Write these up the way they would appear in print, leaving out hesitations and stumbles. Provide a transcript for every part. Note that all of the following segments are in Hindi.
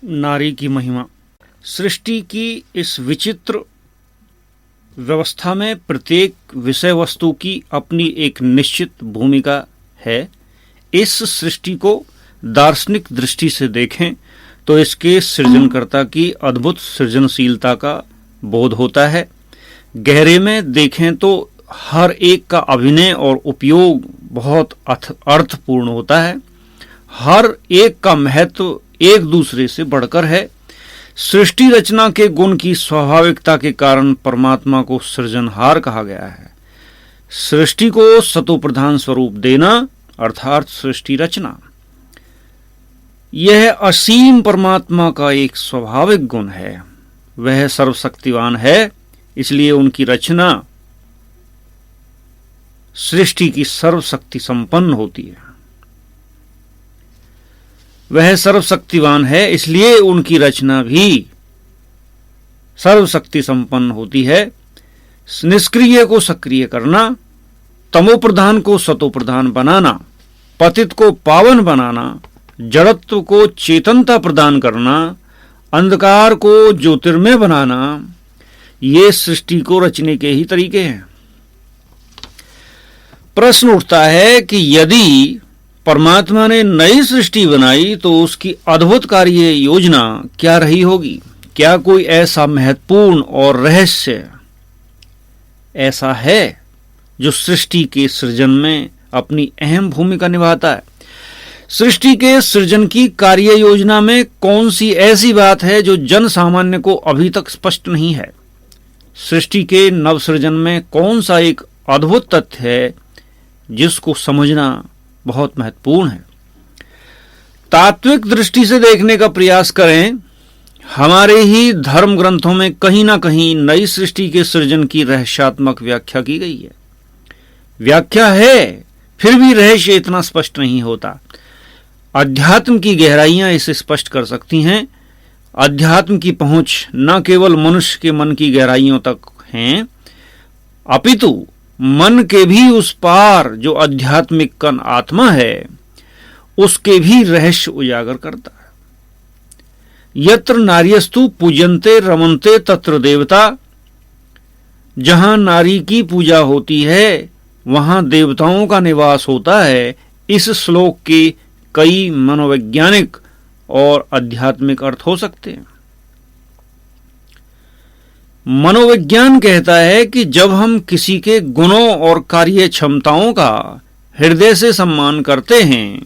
नारी की महिमा। सृष्टि की इस विचित्र व्यवस्था में प्रत्येक विषय वस्तु की अपनी एक निश्चित भूमिका है। इस सृष्टि को दार्शनिक दृष्टि से देखें तो इसके सृजनकर्ता की अद्भुत सृजनशीलता का बोध होता है। गहरे में देखें तो हर एक का अभिनय और उपयोग बहुत अर्थपूर्ण होता है। हर एक का महत्व एक दूसरे से बढ़कर है। सृष्टि रचना के गुण की स्वाभाविकता के कारण परमात्मा को सृजनहार कहा गया है। सृष्टि को सतोप्रधान स्वरूप देना अर्थात सृष्टि रचना, यह असीम परमात्मा का एक स्वाभाविक गुण है। वह सर्वशक्तिवान है, इसलिए उनकी रचना सृष्टि की सर्वशक्ति संपन्न होती है। वह सर्वशक्तिवान है, इसलिए उनकी रचना भी सर्वशक्ति संपन्न होती है। निष्क्रिय को सक्रिय करना, तमोप्रधान को सतोप्रधान बनाना, पतित को पावन बनाना, जड़त्व को चेतनता प्रदान करना, अंधकार को ज्योतिर्मय बनाना, ये सृष्टि को रचने के ही तरीके हैं। प्रश्न उठता है कि यदि परमात्मा ने नई सृष्टि बनाई तो उसकी अद्भुत कार्य योजना क्या रही होगी? क्या कोई ऐसा महत्वपूर्ण और रहस्य ऐसा है जो सृष्टि के सृजन में अपनी अहम भूमिका निभाता है? सृष्टि के सृजन की कार्य योजना में कौन सी ऐसी बात है जो जन सामान्य को अभी तक स्पष्ट नहीं है? सृष्टि के नवसृजन में कौन सा एक अद्भुत तथ्य है जिसको समझना बहुत महत्वपूर्ण है? तात्विक दृष्टि से देखने का प्रयास करें। हमारे ही धर्म ग्रंथों में कहीं ना कहीं नई सृष्टि के सृजन की रहस्यात्मक व्याख्या की गई है। व्याख्या है, फिर भी रहस्य इतना स्पष्ट नहीं होता। अध्यात्म की गहराइयां इसे स्पष्ट कर सकती हैं। अध्यात्म की पहुंच न केवल मनुष्य के मन की गहराइयों तक हैं, अपितु मन के भी उस पार जो आध्यात्मिक कण आत्मा है, उसके भी रहस्य उजागर करता है। यत्र नार्यस्तु पूजन्ते रमन्ते तत्र देवता, जहां नारी की पूजा होती है वहां देवताओं का निवास होता है। इस श्लोक के कई मनोवैज्ञानिक और आध्यात्मिक अर्थ हो सकते हैं। मनोविज्ञान कहता है कि जब हम किसी के गुणों और कार्य क्षमताओं का हृदय से सम्मान करते हैं,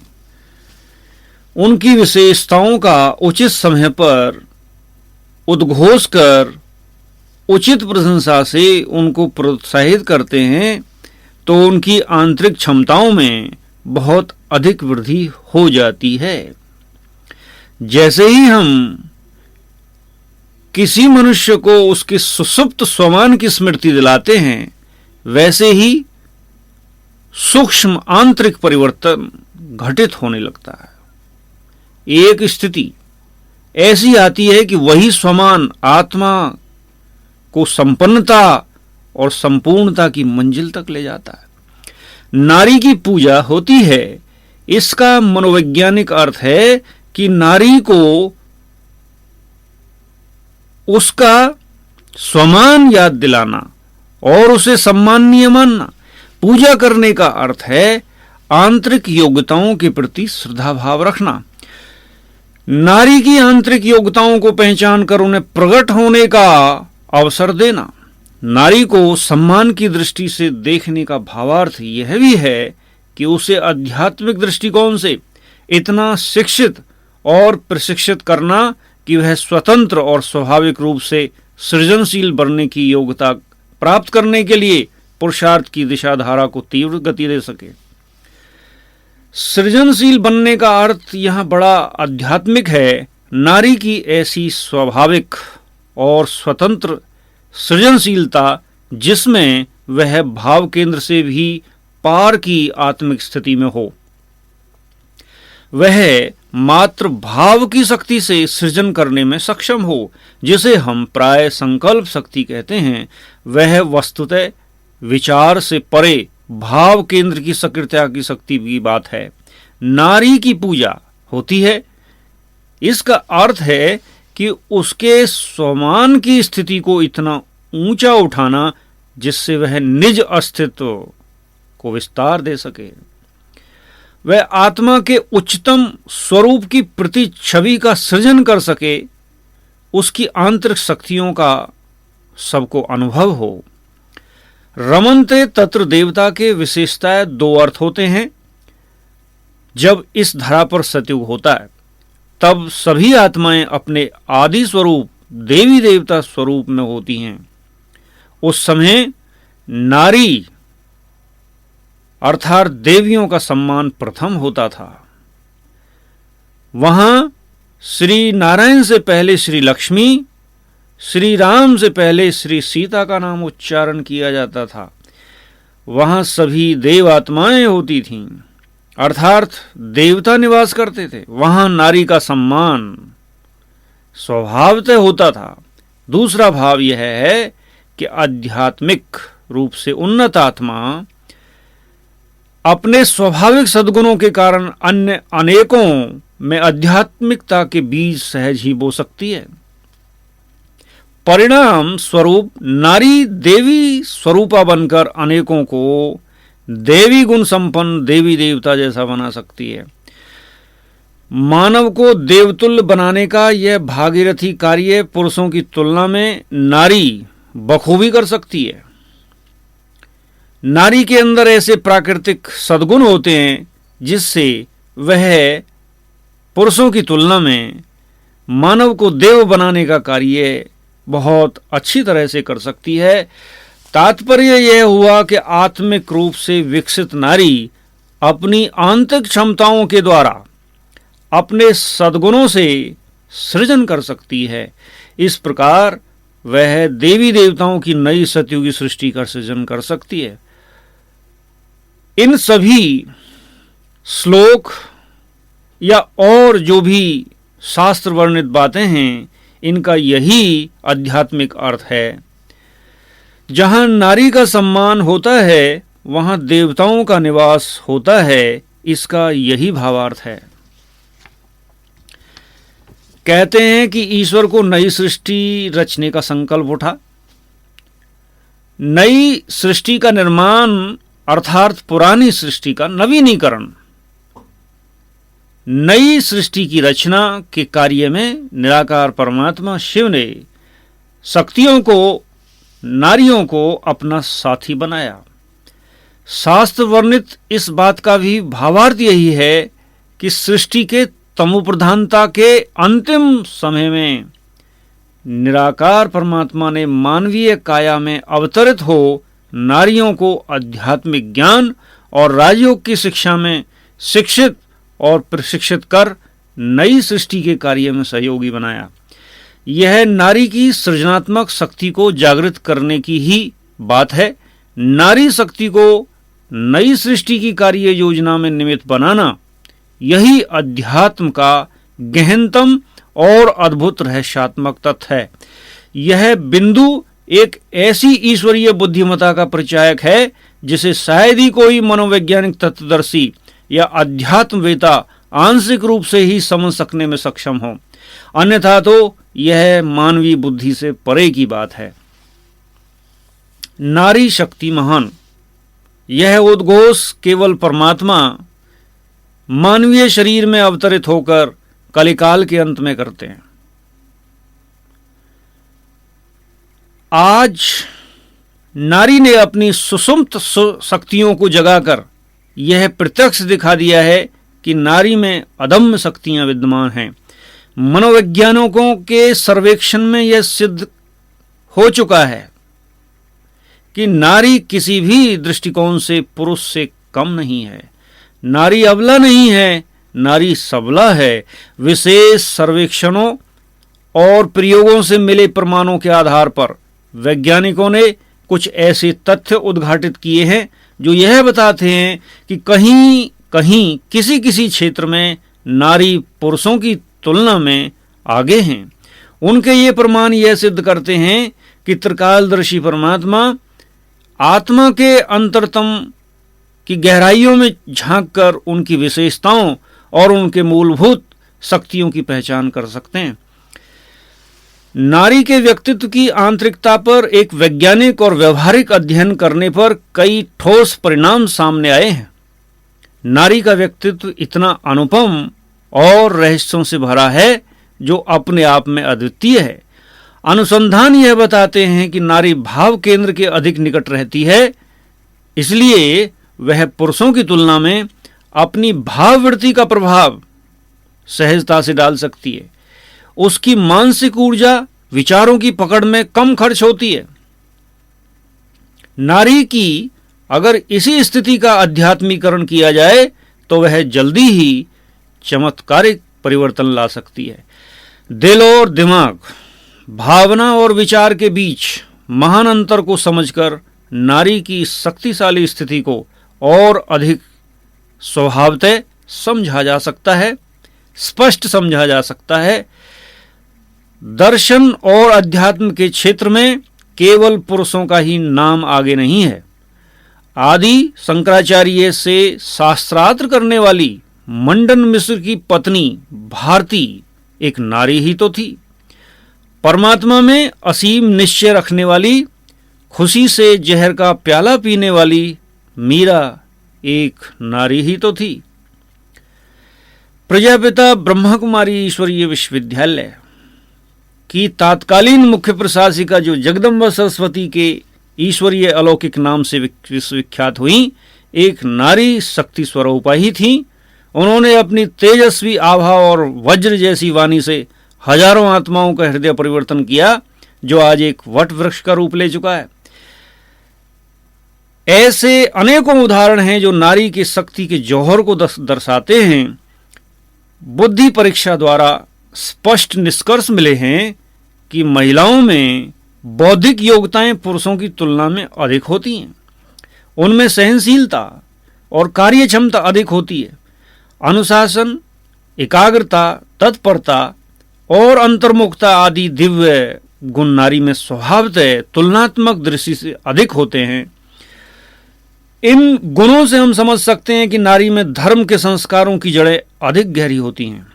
उनकी विशेषताओं का उचित समय पर उद्घोष कर उचित प्रशंसा से उनको प्रोत्साहित करते हैं, तो उनकी आंतरिक क्षमताओं में बहुत अधिक वृद्धि हो जाती है। जैसे ही हम किसी मनुष्य को उसके सुसुप्त स्वमान की स्मृति दिलाते हैं, वैसे ही सूक्ष्म आंतरिक परिवर्तन घटित होने लगता है। एक स्थिति ऐसी आती है कि वही स्वमान आत्मा को संपन्नता और संपूर्णता की मंजिल तक ले जाता है। नारी की पूजा होती है, इसका मनोवैज्ञानिक अर्थ है कि नारी को उसका स्वमान याद दिलाना और उसे सम्माननीय मानना। पूजा करने का अर्थ है आंतरिक योग्यताओं के प्रति श्रद्धा भाव रखना। नारी की आंतरिक योग्यताओं को पहचान कर उन्हें प्रकट होने का अवसर देना। नारी को सम्मान की दृष्टि से देखने का भावार्थ यह भी है कि उसे आध्यात्मिक दृष्टिकोण से इतना शिक्षित और प्रशिक्षित करना कि वह स्वतंत्र और स्वाभाविक रूप से सृजनशील बनने की योग्यता प्राप्त करने के लिए पुरुषार्थ की दिशा धारा को तीव्र गति दे सके। सृजनशील बनने का अर्थ यहाँ बड़ा आध्यात्मिक है। नारी की ऐसी स्वाभाविक और स्वतंत्र सृजनशीलता जिसमें वह भाव केंद्र से भी पार की आत्मिक स्थिति में हो, वह मात्र भाव की शक्ति से सृजन करने में सक्षम हो, जिसे हम प्राय संकल्प शक्ति कहते हैं। वह वस्तुतः विचार से परे भाव केंद्र की सक्रियता की शक्ति की बात है। नारी की पूजा होती है इसका अर्थ है कि उसके स्वमान की स्थिति को इतना ऊंचा उठाना जिससे वह निज अस्तित्व को विस्तार दे सके, वह आत्मा के उच्चतम स्वरूप की प्रति छवि का सृजन कर सके, उसकी आंतरिक शक्तियों का सबको अनुभव हो। रमन्ते तत्र देवता के विशेषताएं दो अर्थ होते हैं। जब इस धरा पर सतयुग होता है तब सभी आत्माएं अपने आदि स्वरूप देवी देवता स्वरूप में होती हैं। उस समय नारी अर्थात देवियों का सम्मान प्रथम होता था। वहां श्री नारायण से पहले श्री लक्ष्मी, श्री राम से पहले श्री सीता का नाम उच्चारण किया जाता था। वहां सभी देव आत्माएं होती थीं, अर्थात देवता निवास करते थे। वहां नारी का सम्मान स्वभावतः होता था। दूसरा भाव यह है कि आध्यात्मिक रूप से उन्नत आत्मा अपने स्वाभाविक सद्गुणों के कारण अन्य अनेकों में आध्यात्मिकता के बीज सहज ही बो सकती है। परिणाम स्वरूप नारी देवी स्वरूपा बनकर अनेकों को देवी गुण संपन्न देवी देवता जैसा बना सकती है। मानव को देवतुल्य बनाने का यह भागीरथी कार्य पुरुषों की तुलना में नारी बखूबी कर सकती है। नारी के अंदर ऐसे प्राकृतिक सद्गुण होते हैं जिससे वह पुरुषों की तुलना में मानव को देव बनाने का कार्य बहुत अच्छी तरह से कर सकती है। तात्पर्य यह हुआ कि आत्मिक रूप से विकसित नारी अपनी आंतरिक क्षमताओं के द्वारा अपने सद्गुणों से सृजन कर सकती है। इस प्रकार वह देवी देवताओं की नई सतयुगी सृष्टि का सृजन कर सकती है। इन सभी श्लोक या और जो भी शास्त्र वर्णित बातें हैं, इनका यही आध्यात्मिक अर्थ है। जहां नारी का सम्मान होता है वहां देवताओं का निवास होता है, इसका यही भावार्थ है। कहते हैं कि ईश्वर को नई सृष्टि रचने का संकल्प उठा। नई सृष्टि का निर्माण अर्थात पुरानी सृष्टि का नवीनीकरण। नई सृष्टि की रचना के कार्य में निराकार परमात्मा शिव ने शक्तियों को, नारियों को अपना साथी बनाया। शास्त्र वर्णित इस बात का भी भावार्थ यही है कि सृष्टि के तमोप्रधानता के अंतिम समय में निराकार परमात्मा ने मानवीय काया में अवतरित हो नारियों को आध्यात्मिक ज्ञान और राजयोग की शिक्षा में शिक्षित और प्रशिक्षित कर नई सृष्टि के कार्य में सहयोगी बनाया। यह नारी की सृजनात्मक शक्ति को जागृत करने की ही बात है। नारी शक्ति को नई सृष्टि की कार्य योजना में निमित्त बनाना, यही अध्यात्म का गहनतम और अद्भुत रहस्यात्मक तथ्य है। यह बिंदु एक ऐसी ईश्वरीय बुद्धिमत्ता का परिचायक है जिसे शायद ही कोई मनोवैज्ञानिक तत्वदर्शी या अध्यात्मवेता आंशिक रूप से ही समझ सकने में सक्षम हो, अन्यथा तो यह मानवीय बुद्धि से परे की बात है। नारी शक्ति महान, यह उद्घोष केवल परमात्मा मानवीय शरीर में अवतरित होकर कलिकाल के अंत में करते हैं। आज नारी ने अपनी सुषुप्त शक्तियों को जगाकर यह प्रत्यक्ष दिखा दिया है कि नारी में अदम्य शक्तियां विद्यमान हैं। मनोवैज्ञानिकों के सर्वेक्षण में यह सिद्ध हो चुका है कि नारी किसी भी दृष्टिकोण से पुरुष से कम नहीं है। नारी अबला नहीं है, नारी सबला है। विशेष सर्वेक्षणों और प्रयोगों से मिले प्रमाणों के आधार पर वैज्ञानिकों ने कुछ ऐसे तथ्य उद्घाटित किए हैं जो यह बताते हैं कि कहीं कहीं किसी किसी क्षेत्र में नारी पुरुषों की तुलना में आगे हैं। उनके ये प्रमाण यह सिद्ध करते हैं कि त्रिकालदर्शी परमात्मा आत्मा के अंतरतम की गहराइयों में झांककर उनकी विशेषताओं और उनके मूलभूत शक्तियों की पहचान कर सकते हैं। नारी के व्यक्तित्व की आंतरिकता पर एक वैज्ञानिक और व्यवहारिक अध्ययन करने पर कई ठोस परिणाम सामने आए हैं। नारी का व्यक्तित्व इतना अनुपम और रहस्यों से भरा है जो अपने आप में अद्वितीय है। अनुसंधान यह बताते हैं कि नारी भाव केंद्र के अधिक निकट रहती है, इसलिए वह पुरुषों की तुलना में अपनी भाववृत्ति का प्रभाव सहजता से डाल सकती है। उसकी मानसिक ऊर्जा विचारों की पकड़ में कम खर्च होती है। नारी की अगर इसी स्थिति का अध्यात्मीकरण किया जाए तो वह जल्दी ही चमत्कारिक परिवर्तन ला सकती है। दिल और दिमाग, भावना और विचार के बीच महान अंतर को समझकर नारी की इस शक्तिशाली स्थिति को और अधिक स्वभावतः समझा जा सकता है, स्पष्ट समझा जा सकता है। दर्शन और अध्यात्म के क्षेत्र में केवल पुरुषों का ही नाम आगे नहीं है। आदि शंकराचार्य से शास्त्रार्थ करने वाली मंडन मिश्र की पत्नी भारती एक नारी ही तो थी। परमात्मा में असीम निश्चय रखने वाली, खुशी से जहर का प्याला पीने वाली मीरा एक नारी ही तो थी। प्रजापिता ब्रह्मा कुमारी ईश्वरीय विश्वविद्यालय की तत्कालीन मुख्य प्रशासिका जो जगदम्बा सरस्वती के ईश्वरीय अलौकिक नाम से विश्वविख्यात हुई, एक नारी शक्ति स्वरूपा ही थी। उन्होंने अपनी तेजस्वी आभा और वज्र जैसी वाणी से हजारों आत्माओं का हृदय परिवर्तन किया, जो आज एक वट वृक्ष का रूप ले चुका है। ऐसे अनेकों उदाहरण हैं जो नारी की शक्ति के जौहर को दर्शाते हैं। बुद्धि परीक्षा द्वारा स्पष्ट निष्कर्ष मिले हैं कि महिलाओं में बौद्धिक योग्यताएं पुरुषों की तुलना में अधिक होती हैं। उनमें सहनशीलता और कार्य क्षमता अधिक होती है। अनुशासन, एकाग्रता, तत्परता और अंतर्मुखता आदि दिव्य गुण नारी में स्वभावतः तुलनात्मक दृष्टि से अधिक होते हैं। इन गुणों से हम समझ सकते हैं कि नारी में धर्म के संस्कारों की जड़ें अधिक गहरी होती हैं।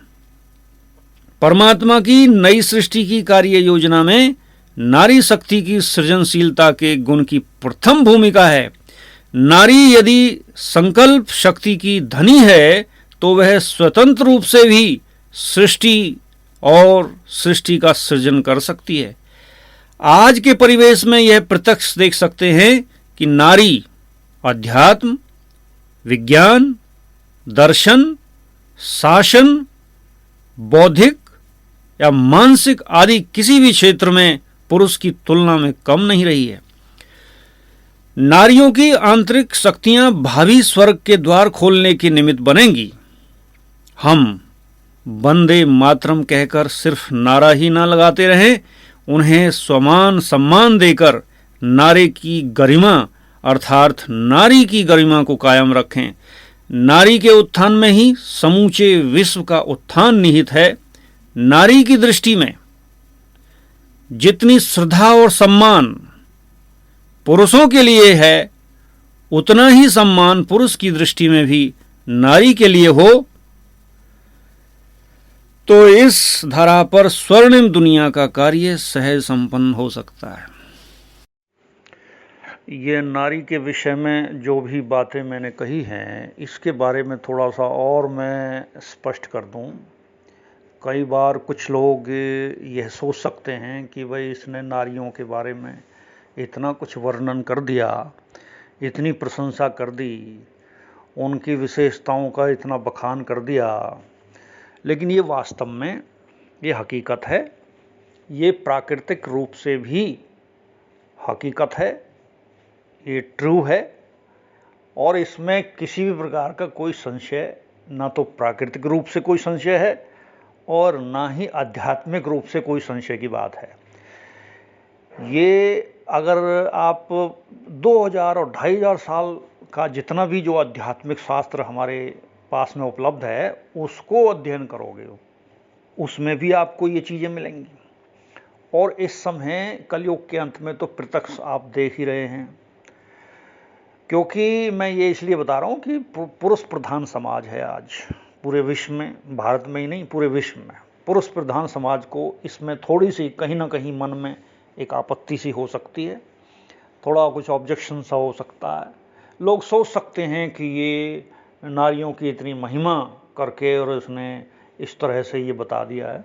परमात्मा की नई सृष्टि की कार्य योजना में नारी शक्ति की सृजनशीलता के गुण की प्रथम भूमिका है। नारी यदि संकल्प शक्ति की धनी है तो वह स्वतंत्र रूप से भी सृष्टि और सृष्टि का सृजन कर सकती है। आज के परिवेश में यह प्रत्यक्ष देख सकते हैं कि नारी अध्यात्म, विज्ञान, दर्शन, शासन, बौद्धिक या मानसिक आदि किसी भी क्षेत्र में पुरुष की तुलना में कम नहीं रही है। नारियों की आंतरिक शक्तियां भावी स्वर्ग के द्वार खोलने के निमित्त बनेंगी। हम वंदे मातरम कहकर सिर्फ नारा ही ना लगाते रहें, उन्हें समान सम्मान देकर नारी की गरिमा अर्थात नारी की गरिमा को कायम रखें। नारी के उत्थान में ही समूचे विश्व का उत्थान निहित है। नारी की दृष्टि में जितनी श्रद्धा और सम्मान पुरुषों के लिए है, उतना ही सम्मान पुरुष की दृष्टि में भी नारी के लिए हो, तो इस धरा पर स्वर्णिम दुनिया का कार्य सहज संपन्न हो सकता है। ये नारी के विषय में जो भी बातें मैंने कही हैं, इसके बारे में थोड़ा सा और मैं स्पष्ट कर दूं। कई बार कुछ लोग यह सोच सकते हैं कि भाई इसने नारियों के बारे में इतना कुछ वर्णन कर दिया, इतनी प्रशंसा कर दी, उनकी विशेषताओं का इतना बखान कर दिया, लेकिन ये वास्तव में ये हकीकत है, ये प्राकृतिक रूप से भी हकीकत है, ये ट्रू है और इसमें किसी भी प्रकार का कोई संशय, ना तो प्राकृतिक रूप से कोई संशय है और ना ही आध्यात्मिक रूप से कोई संशय की बात है। ये अगर आप 2000 और 2500 साल का जितना भी जो आध्यात्मिक शास्त्र हमारे पास में उपलब्ध है उसको अध्ययन करोगे, उसमें भी आपको ये चीज़ें मिलेंगी। और इस समय कलयुग के अंत में तो प्रत्यक्ष आप देख ही रहे हैं, क्योंकि मैं ये इसलिए बता रहा हूँ कि पुरुष प्रधान समाज है आज, पूरे विश्व में, भारत में ही नहीं पूरे विश्व में पुरुष प्रधान समाज को इसमें थोड़ी सी कहीं ना कहीं मन में एक आपत्ति सी हो सकती है, थोड़ा कुछ ऑब्जेक्शन सा हो सकता है। लोग सोच सकते हैं कि ये नारियों की इतनी महिमा करके और उसने इस तरह से ये बता दिया है।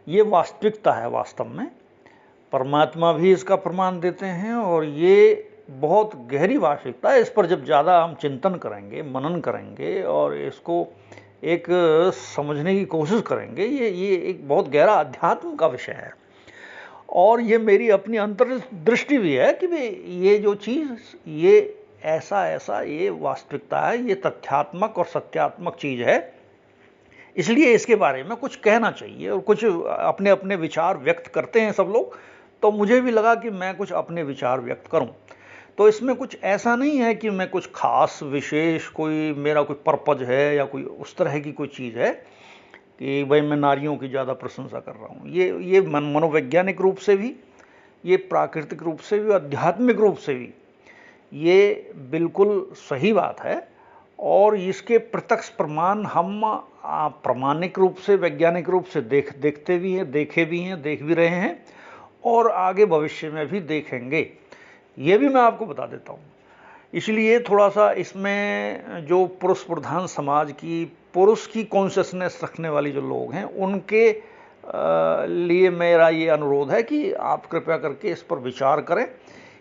ये वास्तविकता है, वास्तव में परमात्मा भी इसका प्रमाण देते हैं और ये बहुत गहरी वास्तविकता है। इस पर जब ज़्यादा हम चिंतन करेंगे, मनन करेंगे और इसको एक समझने की कोशिश करेंगे, ये एक बहुत गहरा अध्यात्म का विषय है। और ये मेरी अपनी अंतर्दृष्टि भी है कि भाई ये जो चीज़, ये ऐसा ये वास्तविकता है, ये तथ्यात्मक और सत्यात्मक चीज़ है, इसलिए इसके बारे में कुछ कहना चाहिए। और कुछ अपने अपने विचार व्यक्त करते हैं सब लोग, तो मुझे भी लगा कि मैं कुछ अपने विचार व्यक्त करूं। तो इसमें कुछ ऐसा नहीं है कि मैं कुछ खास विशेष कोई मेरा कोई पर्पज है या कोई उस तरह की कोई चीज़ है कि भाई मैं नारियों की ज़्यादा प्रशंसा कर रहा हूँ। ये मनोवैज्ञानिक रूप से भी, ये प्राकृतिक रूप से भी, आध्यात्मिक रूप से भी ये बिल्कुल सही बात है। और इसके प्रत्यक्ष प्रमाण हम प्रामाणिक रूप से, वैज्ञानिक रूप से देखते भी हैं, देखे भी हैं, देख भी रहे हैं और आगे भविष्य में भी देखेंगे, ये भी मैं आपको बता देता हूँ। इसलिए थोड़ा सा इसमें जो पुरुष प्रधान समाज की, पुरुष की कॉन्शियसनेस रखने वाली जो लोग हैं, उनके लिए मेरा ये अनुरोध है कि आप कृपया करके इस पर विचार करें,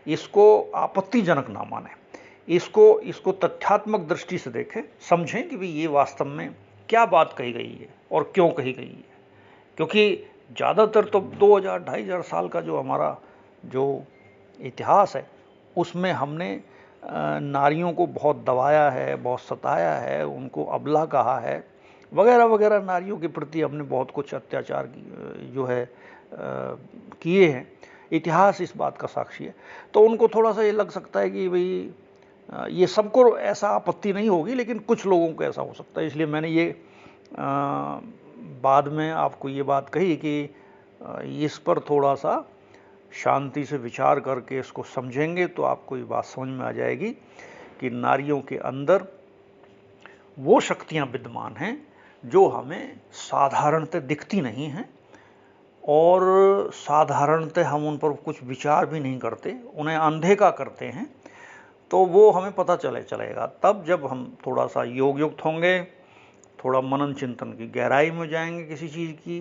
इसको आपत्तिजनक ना मानें, इसको तथ्यात्मक दृष्टि से देखें, समझें कि भाई ये वास्तव में क्या बात कही गई है और क्यों कही गई है। क्योंकि ज़्यादातर तो 2000-2500 साल का जो हमारा जो इतिहास है, उसमें हमने नारियों को बहुत दबाया है, बहुत सताया है, उनको अबला कहा है, वगैरह वगैरह। नारियों के प्रति हमने बहुत कुछ अत्याचार जो है किए हैं। इतिहास इस बात का साक्षी है। तो उनको थोड़ा सा ये लग सकता है कि भाई ये सबको ऐसा आपत्ति नहीं होगी, लेकिन कुछ लोगों को ऐसा हो सकता है। इसलिए मैंने ये बाद में आपको ये बात कही कि इस पर थोड़ा सा शांति से विचार करके इसको समझेंगे तो आपको ये बात समझ में आ जाएगी कि नारियों के अंदर वो शक्तियां विद्यमान हैं जो हमें साधारणतः दिखती नहीं हैं और साधारणतः हम उन पर कुछ विचार भी नहीं करते, उन्हें अनदेखा करते हैं। तो वो हमें पता चलेगा तब जब हम थोड़ा सा योग युक्त होंगे, थोड़ा मनन चिंतन की गहराई में जाएंगे किसी चीज़ की,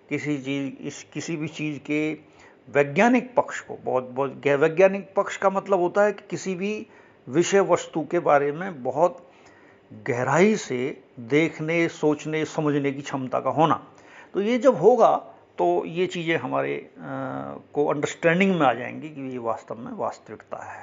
किसी भी चीज़ के वैज्ञानिक पक्ष को, बहुत वैज्ञानिक पक्ष का मतलब होता है कि किसी भी विषय वस्तु के बारे में बहुत गहराई से देखने, सोचने, समझने की क्षमता का होना। तो ये जब होगा तो ये चीज़ें हमारे को अंडरस्टैंडिंग में आ जाएंगी कि ये वास्तव में वास्तविकता है।